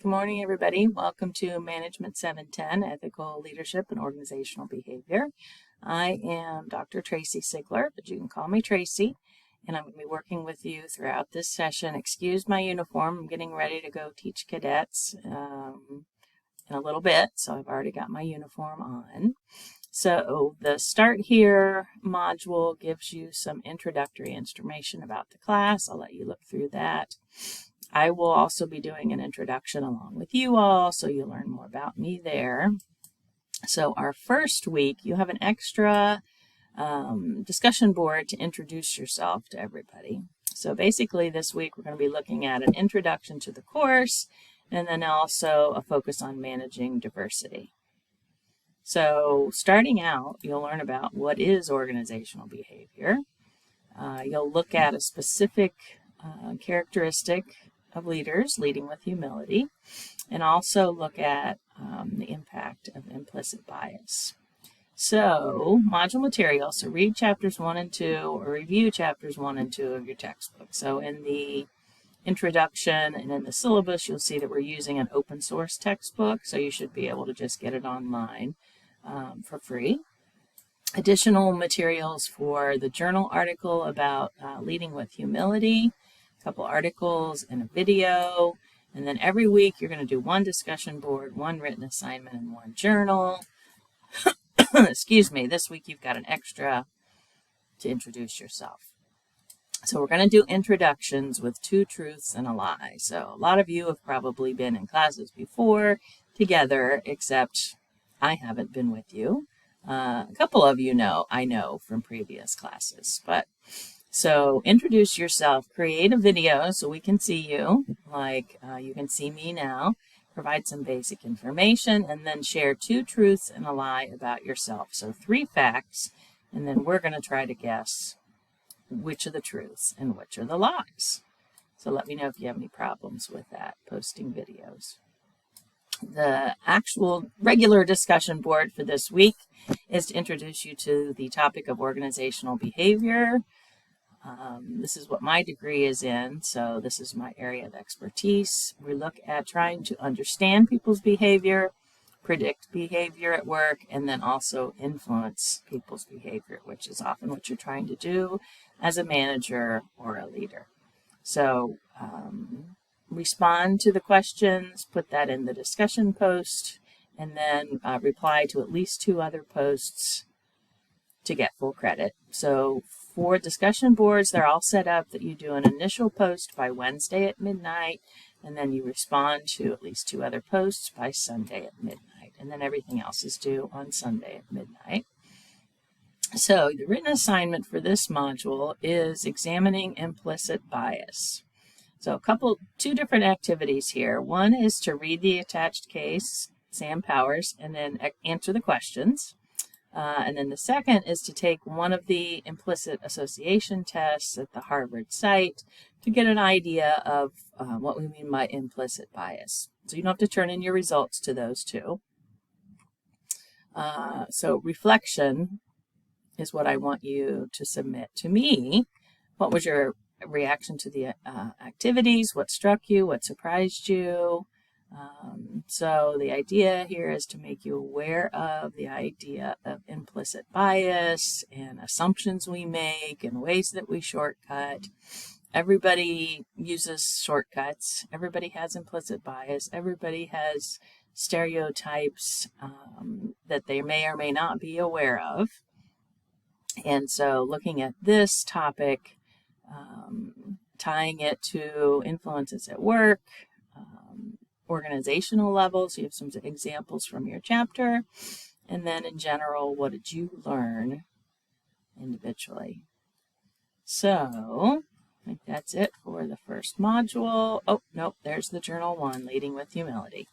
Good morning, everybody. Welcome to Management 710, Ethical Leadership and Organizational Behavior. I am Dr. Tracy Sigler, but you can call me Tracy, and I'm going to be working with you throughout this session. Excuse my uniform. I'm getting ready to go teach cadets in a little bit, so I've already got my uniform on. So the Start Here module gives you some introductory information about the class. I'll let you look through that. I will also be doing an introduction along with you all, so you'll learn more about me there. So our first week, you have an extra discussion board to introduce yourself to everybody. So basically this week, we're going to be looking at an introduction to the course, and then also a focus on managing diversity. So starting out, you'll learn about what is organizational behavior. You'll look at a specific characteristic of leaders leading with humility, and also look at the impact of implicit bias. So module material, so read chapters 1 and 2 or review chapters 1 and 2 of your textbook. So in the introduction and in the syllabus, you'll see that we're using an open source textbook, so you should be able to just get it online for free. Additional materials for the journal article about leading with humility, a couple articles and a video, and then every week you're going to do one discussion board, one written assignment, and one journal. Excuse me, this week you've got an extra to introduce yourself. So we're going to do introductions with 2 truths and a lie. So a lot of you have probably been in classes before together, except I haven't been with you. A couple of you I know from previous classes, but so introduce yourself, create a video so we can see you, like you can see me now, provide some basic information, and then share 2 truths and a lie about yourself. So 3 facts, and then we're going to try to guess which are the truths and which are the lies. So let me know if you have any problems with that, posting videos. The actual regular discussion board for this week is to introduce you to the topic of organizational behavior. This is what my degree is in, so this is my area of expertise. We look at trying to understand people's behavior, predict behavior at work, and then also influence people's behavior, which is often what you're trying to do as a manager or a leader. So respond to the questions, put that in the discussion post, and then reply to at least 2 other posts to get full credit. So for discussion boards, they're all set up that you do an initial post by Wednesday at midnight, and then you respond to at least 2 other posts by Sunday at midnight, and then everything else is due on Sunday at midnight. So the written assignment for this module is examining implicit bias. So 2 different activities here. One is to read the attached case, Sam Powers, and then answer the questions. And then the second is to take one of the implicit association tests at the Harvard site to get an idea of what we mean by implicit bias. So you don't have to turn in your results to those 2. So reflection is what I want you to submit to me. What was your reaction to the activities? What struck you? What surprised you? So the idea here is to make you aware of the idea of implicit bias and assumptions we make and ways that we shortcut. Everybody uses shortcuts. Everybody has implicit bias. Everybody has stereotypes that they may or may not be aware of. And so looking at this topic, tying it to influences at work, organizational levels, you have some examples from your chapter, and then in general, what did you learn individually? So I think that's it for the first module. Oh, nope, there's the journal 1, Leading with Humility.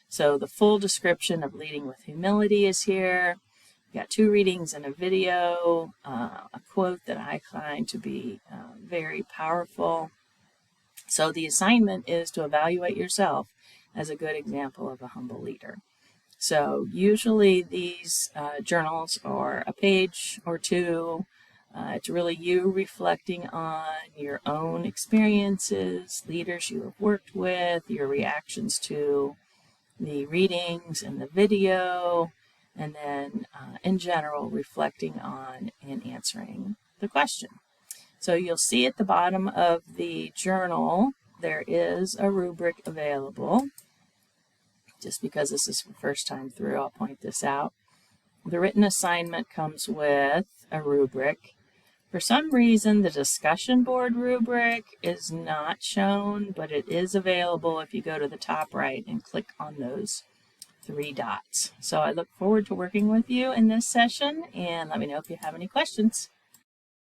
So the full description of Leading with Humility is here. We've got 2 readings and a video, a quote that I find to be very powerful. So the assignment is to evaluate yourself as a good example of a humble leader. So usually these journals are a page or 2 It's really you reflecting on your own experiences, leaders you have worked with, your reactions to the readings and the video, and then in general reflecting on and answering the question. So you'll see at the bottom of the journal there is a rubric available. Just because this is the first time through, I'll point this out. The written assignment comes with a rubric. For some reason, the discussion board rubric is not shown, but it is available if you go to the top right and click on those 3 dots. So I look forward to working with you in this session, and let me know if you have any questions.